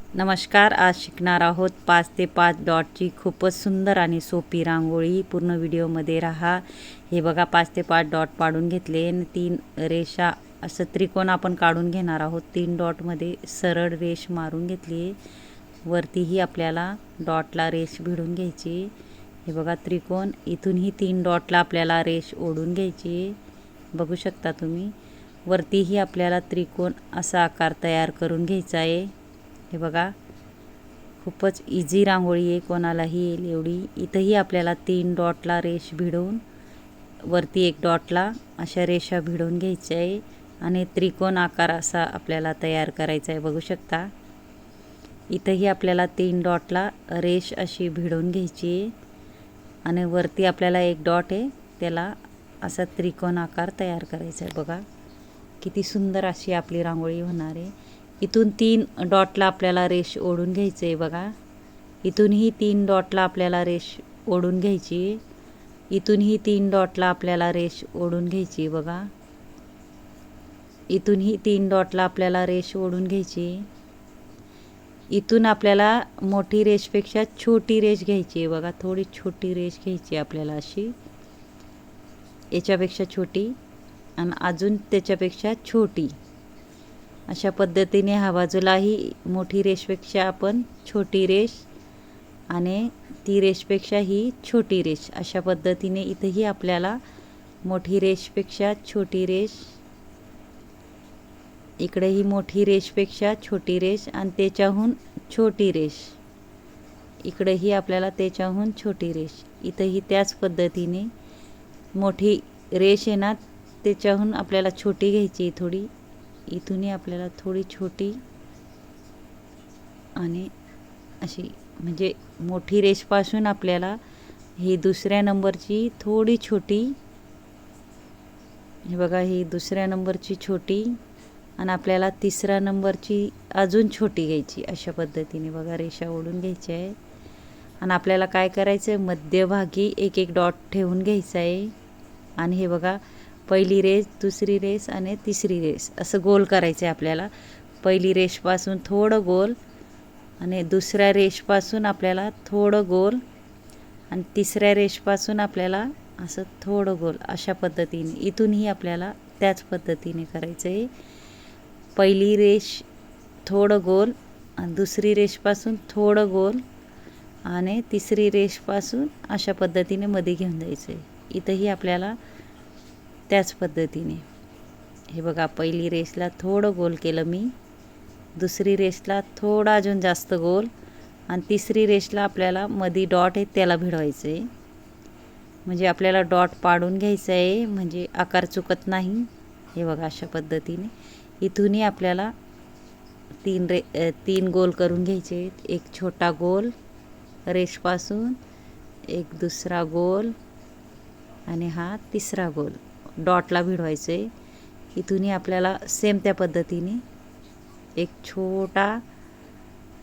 नमस्कार. आज शिकणार आहोत 5 ते 5 डॉटची खूपच सुंदर आणि सोपी रांगोळी. पूर्ण व्हिडिओमध्ये राहा. हे बघा 5 ते 5 डॉट पाडून घेतले आणि 3 रेषा असं त्रिकोण आपण काढून घेणार आहोत. 3 डॉटमध्ये सरळ रेष मारून घेतली. वरतीही आपल्याला डॉटला रेष भिडून घ्यायची. हे बघा त्रिकोण, इथूनही 3 डॉटला आपल्याला रेष ओढून घ्यायची. बघू शकता तुम्ही. वरतीही आपल्याला त्रिकोण असा आकार तयार करून घ्यायचा आहे. हे बघा खूपच इझी रांगोळी आहे, कोणालाही येईल एवढी. इथंही आपल्याला 3 डॉटला रेष भिडवून वरती 1 डॉटला अशा रेषा भिडवून घ्यायच्या आहे आणि त्रिकोण आकार असा आपल्याला तयार करायचा आहे. बघू शकता इथंही आपल्याला 3 डॉटला रेष अशी भिडवून घ्यायची आहे आणि वरती आपल्याला 1 डॉट आहे त्याला असा त्रिकोण आकार तयार करायचा आहे. बघा किती सुंदर अशी आपली रांगोळी होणार आहे. इथून 3 डॉटला आपल्याला रेष ओढून घ्यायचं आहे. बघा इथूनही 3 डॉटला आपल्याला रेष ओढून घ्यायची. इथूनही 3 डॉटला आपल्याला रेष ओढून घ्यायची. बघा इथूनही 3 डॉटला आपल्याला रेष ओढून घ्यायची. इथून आपल्याला मोठी रेषपेक्षा छोटी रेष घ्यायची आहे. बघा थोडी छोटी रेष घ्यायची आपल्याला, अशी याच्यापेक्षा छोटी आणि अजून त्याच्यापेक्षा छोटी. अशा पद्धतीने ह्या बाजूलाही मोठी रेषपेक्षा आपण छोटी रेष आणि ती रेषपेक्षा ही छोटी रेष, अशा पद्धतीने इथंही आपल्याला मोठी रेषपेक्षा छोटी रेष, इकडेही मोठी रेषपेक्षा छोटी रेष आणि त्याच्याहून छोटी रेष, इकडेही आपल्याला त्याच्याहून छोटी रेष. इथंही त्याच पद्धतीने मोठी रेष आहे ना, त्याच्याहून आपल्याला छोटी घ्यायची थोडी. इथूनही आपल्याला थोडी छोटी आणि अशी, म्हणजे मोठी रेषपासून आपल्याला ही दुसऱ्या नंबरची थोडी छोटी, हे बघा ही दुसऱ्या नंबरची छोटी आणि आपल्याला तिसऱ्या नंबरची अजून छोटी घ्यायची. अशा पद्धतीने बघा रेषा ओढून घ्यायच्या आहे आणि आपल्याला काय करायचं आहे, मध्यभागी 1-1 डॉट ठेवून घ्यायचा आहे आणि हे बघा पहिली रेष, दुसरी रेष आणि तिसरी रेष असं गोल करायचं आहे आपल्याला. पहिली रेषपासून थोडं गोल आणि दुसऱ्या रेषपासून आपल्याला थोडं गोल आणि तिसऱ्या रेषपासून आपल्याला असं थोडं गोल. अशा पद्धतीने इथूनही आपल्याला त्याच पद्धतीने करायचं आहे. पहिली रेष थोडं गोल आणि दुसरी रेषपासून थोडं गोल आणि तिसरी रेषपासून अशा पद्धतीने मध्ये घेऊन जायचं आहे. इथंही आपल्याला त्याच पद्धतीने, हे बघा पहिली रेषला थोडं गोल केलं मी, दुसरी रेषला थोडा अजून जास्त गोल आणि तिसरी रेषला आपल्याला मध्ये डॉट आहे त्याला भिडवायचं आहे. म्हणजे आपल्याला डॉट पाडून घ्यायचं आहे, म्हणजे आकार चुकत नाही. हे बघा अशा पद्धतीने इथूनही आपल्याला 3 गोल करून घ्यायचे. एक छोटा गोल रेषपासून, एक दुसरा गोल आणि हा तिसरा गोल डॉटला भिडवायचं आहे. इथूनही आपल्याला सेम त्या पद्धतीने एक छोटा,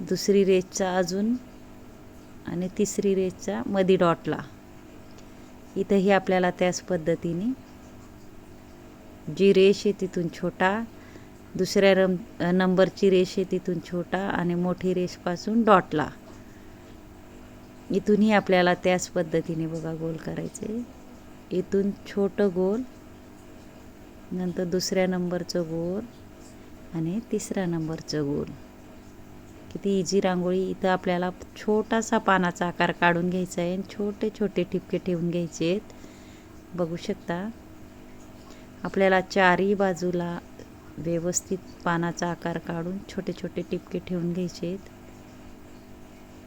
दुसरी रेषचा अजून आणि तिसरी रेषचा मध्ये डॉटला. इथंही आपल्याला त्याच पद्धतीने जी रेष आहे तिथून छोटा, दुसऱ्या नंबरची रेष आहे तिथून छोटा आणि मोठी रेषपासून डॉटला. इथूनही आपल्याला त्याच पद्धतीने बघा गोल करायचे. इथून छोटं गोल, नंतर दुसऱ्या नंबरचं गोल आणि तिसऱ्या नंबरचं गोल. किती इझी रांगोळी. इथं आपल्याला छोटासा पानाचा आकार काढून घ्यायचा आहे आणि छोटे छोटे ठिपके ठेवून घ्यायचे आहेत. बघू शकता आपल्याला चारही बाजूला व्यवस्थित पानाचा आकार काढून छोटे छोटे टिपके ठेवून घ्यायचे आहेत.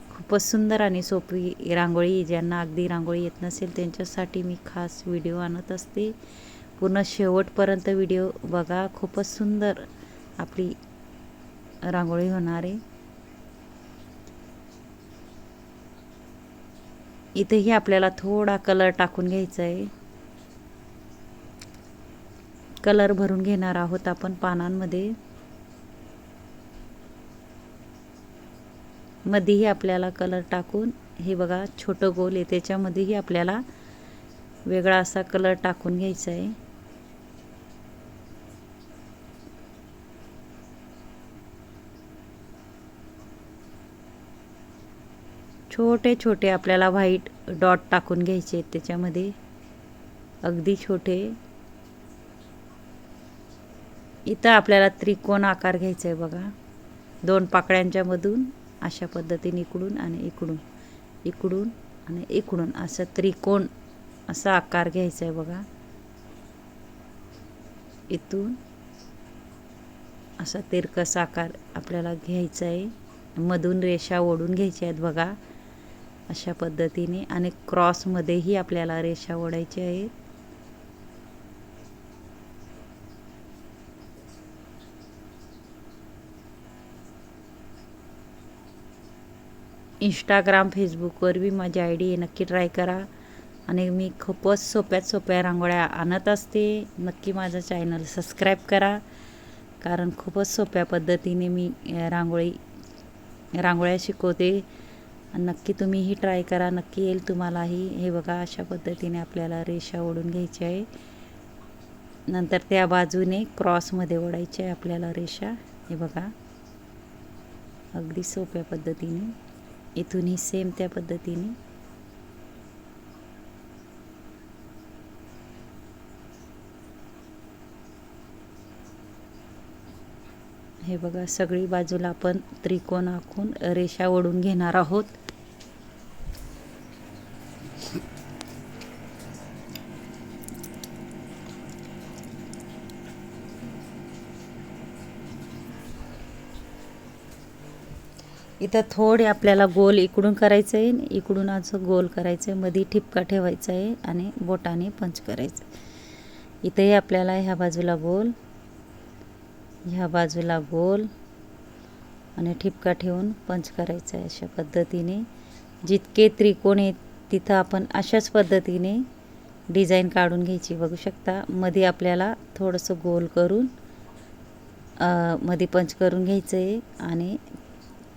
खूपच सुंदर आणि सोपी रांगोळी. ज्यांना अगदी रांगोळी येत नसेल त्यांच्यासाठी मी खास व्हिडिओ आणत असते. पूर्ण शेवटपर्यंत व्हिडिओ बघा. खूपच सुंदर आपली रांगोळी होणार आहे. इथेही आपल्याला थोडा कलर टाकून घ्यायचा आहे. कलर भरून घेणार आहोत आपण पानांमध्ये. मध्येही आपल्याला कलर टाकून, हे बघा छोटं गोल आहे त्याच्यामध्येही आपल्याला वेगळा असा कलर टाकून घ्यायचा आहे. छोटे छोटे आपल्याला व्हाईट डॉट टाकून घ्यायचे आहेत त्याच्यामध्ये, अगदी छोटे. इथं आपल्याला त्रिकोण आकार घ्यायचा आहे बघा, 2 पाकळ्यांच्या मधून अशा पद्धतीने इकडून आणि इकडून, इकडून आणि इकडून असं त्रिकोण असा आकार घ्यायचा आहे बघा. इथून असा तिरकस आकार आपल्याला घ्यायचा आहे, मधून रेषा ओढून घ्यायच्या आहेत बघा अशा पद्धतीने, आणि क्रॉसमध्येही आपल्याला रेषा ओढायच्या आहेत. इंस्टाग्राम फेसबुकवर बी माझी ID आहे, नक्की ट्राय करा. आणि मी खूपच सोप्यात सोप्या रांगोळ्या आणत असते. नक्की माझं चॅनल सबस्क्राईब करा, कारण खूपच सोप्या पद्धतीने मी रांगोळ्या शिकवते. नक्की तुम्हीही ट्राय करा, नक्की येईल तुम्हालाही. हे बघा अशा पद्धतीने आपल्याला रेषा ओढून घ्यायची आहे. नंतर त्या बाजूने क्रॉसमध्ये ओढायची आहे आपल्याला रेषा. हे बघा अगदी सोप्या पद्धतीने. इथूनही सेम त्या पद्धतीने. हे बघा सगळी बाजूला आपण त्रिकोण आखून रेषा ओढून घेणार आहोत. इथं थोडे आपल्याला गोल इकडून करायचं आहे, इकडून असं गोल करायचं आहे, मध्ये ठिपका ठेवायचा आहे आणि बोटाने पंच करायचं. इथेही आपल्याला ह्या बाजूला गोल, ह्या बाजूला गोल आणि ठिपका ठेवून पंच करायचं आहे. अशा पद्धतीने जितके त्रिकोण आहेत तिथं आपण अशाच पद्धतीने डिझाईन काढून घ्यायची. बघू शकता मध्ये आपल्याला थोडंसं गोल करून मध्ये पंच करून घ्यायचं आहे आणि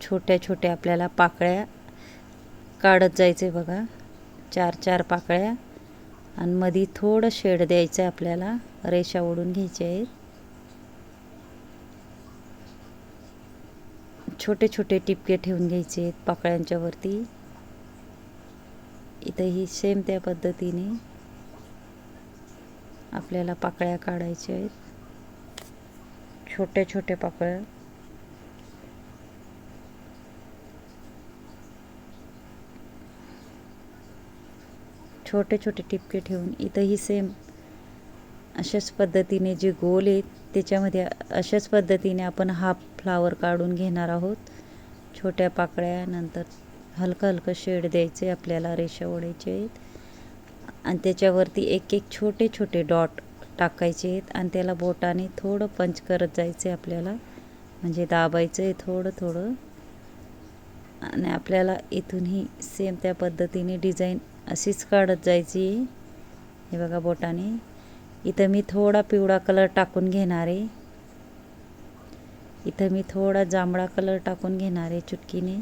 छोट्या छोट्या आपल्याला पाकळ्या काढत जायचे बघा, 4-4 पाकळ्या, आणि मध्ये थोडं शेड द्यायचं आहे आपल्याला. रेषा ओढून घ्यायच्या आहेत. छोटे छोटे टिपके ठेवून घ्यायचे आहेत पाकळ्यांच्या वरती. इथंही सेम त्या पद्धतीने आपल्याला पाकळ्या काढायच्या आहेत, छोट्या छोट्या पाकळ्या. छोटे छोटे टिपके ठेवून इथंही सेम अशाच पद्धतीने जे गोल आहेत त्याच्यामध्ये अशाच पद्धतीने आपण हाफ फ्लावर काढून घेणार आहोत. छोट्या पाकळ्या, नंतर हलकं हलकं शेड द्यायचे आपल्याला, रेषा ओढायचे आहेत आणि त्याच्यावरती एक एक छोटे छोटे डॉट टाकायचे आहेत आणि त्याला बोटाने थोडं पंच करत जायचं आहे आपल्याला, म्हणजे दाबायचं आहे थोडं थोडं. आणि आपल्याला इथूनही सेम त्या पद्धतीने डिझाईन अशीच काढत जायची. हे बघा बोटाने. इथं मी थोडा पिवळा कलर टाकून घेणार आहे, इथं मी थोडा जांभळा कलर टाकून घेणार आहे चुटकीने.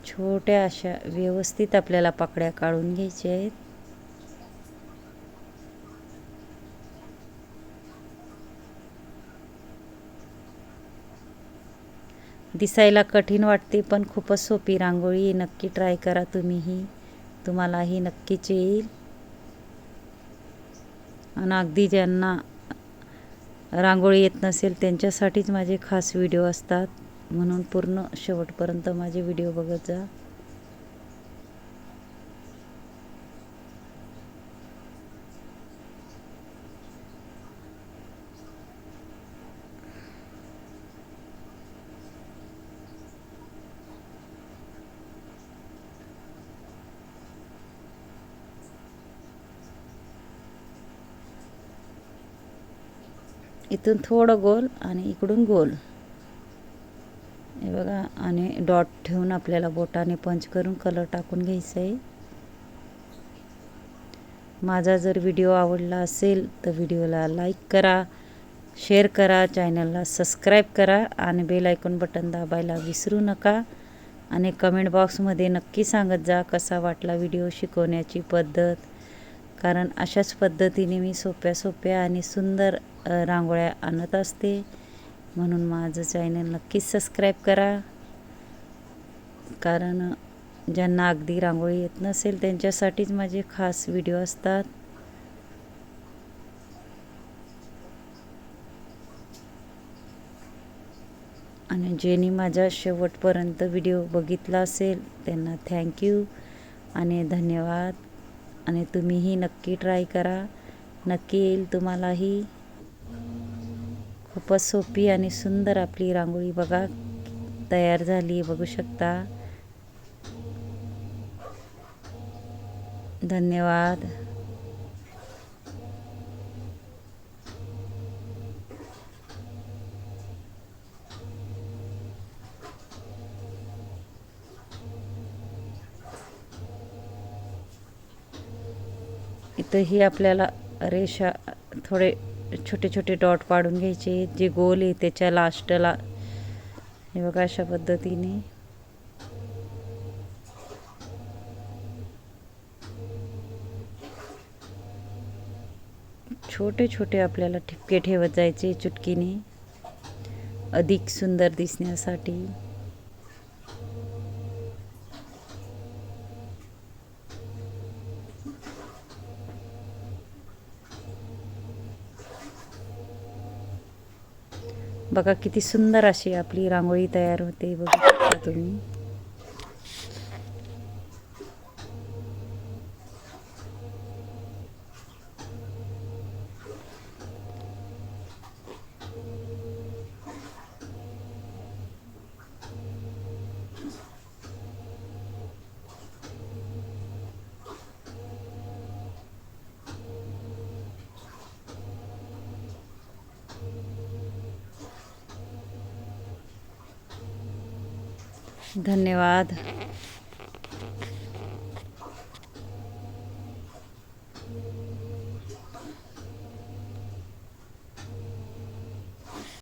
छोट्या अशा व्यवस्थित आपल्याला पाकळ्या काढून घ्यायच्या आहेत. दिसायला कठीण वाटते पण खूपच सोपी रांगोळी. नक्की ट्राय करा तुम्हीही, तुम्हालाही नक्कीच येईल. आणि अगदी ज्यांना रांगोळी येत नसेल त्यांच्यासाठीच माझे खास व्हिडिओ असतात, म्हणून पूर्ण शेवटपर्यंत माझे व्हिडिओ बघत जा. इथून थोडं गोल आणि इकडून गोल. हे बघा, आणि डॉट ठेवून आपल्याला बोटाने पंच करून कलर टाकून घ्यायचा आहे. माझा जर व्हिडिओ आवडला असेल तर व्हिडिओला लाईक करा, शेअर करा, चॅनलला सबस्क्राईब करा आणि बेल आयकॉन बटन दाबायला विसरू नका. आणि कमेंट बॉक्समध्ये नक्की सांगत जा कसा वाटला व्हिडिओ, शिकवण्याची पद्धत. कारण अशाच पद्धतीने मी सोप्या सोप्या आणि सुंदर रांगोळ्या आणत असते, म्हणून माझं चॅनल नक्कीच सबस्क्राईब करा. कारण ज्यांना अगदी रांगोळी येत नसेल त्यांच्यासाठीच माझे खास व्हिडिओ असतात. आणि ज्यांनी माझा शेवटपर्यंत व्हिडिओ बघितला असेल त्यांना थँक्यू आणि धन्यवाद. आणि तुम्हीही नक्की ट्राय करा, नक्की येईल तुम्हालाही. खूपच सोपी आणि सुंदर आपली रांगोळी बघा तयार झाली, बघू शकता. धन्यवाद. इथंही आपल्याला रेषा थोडे छोटे छोटे डॉट पाडून घ्यायचे, जे गोल आहे त्याच्या लास्टला. हे बघा अशा पद्धतीने. छोटे छोटे आपल्याला ठिपके ठेवत जायचे चुटकीने, अधिक सुंदर दिसण्यासाठी. बघा किती सुंदर अशी आपली रांगोळी तयार होते, बघू शकता तुम्ही. धन्यवाद.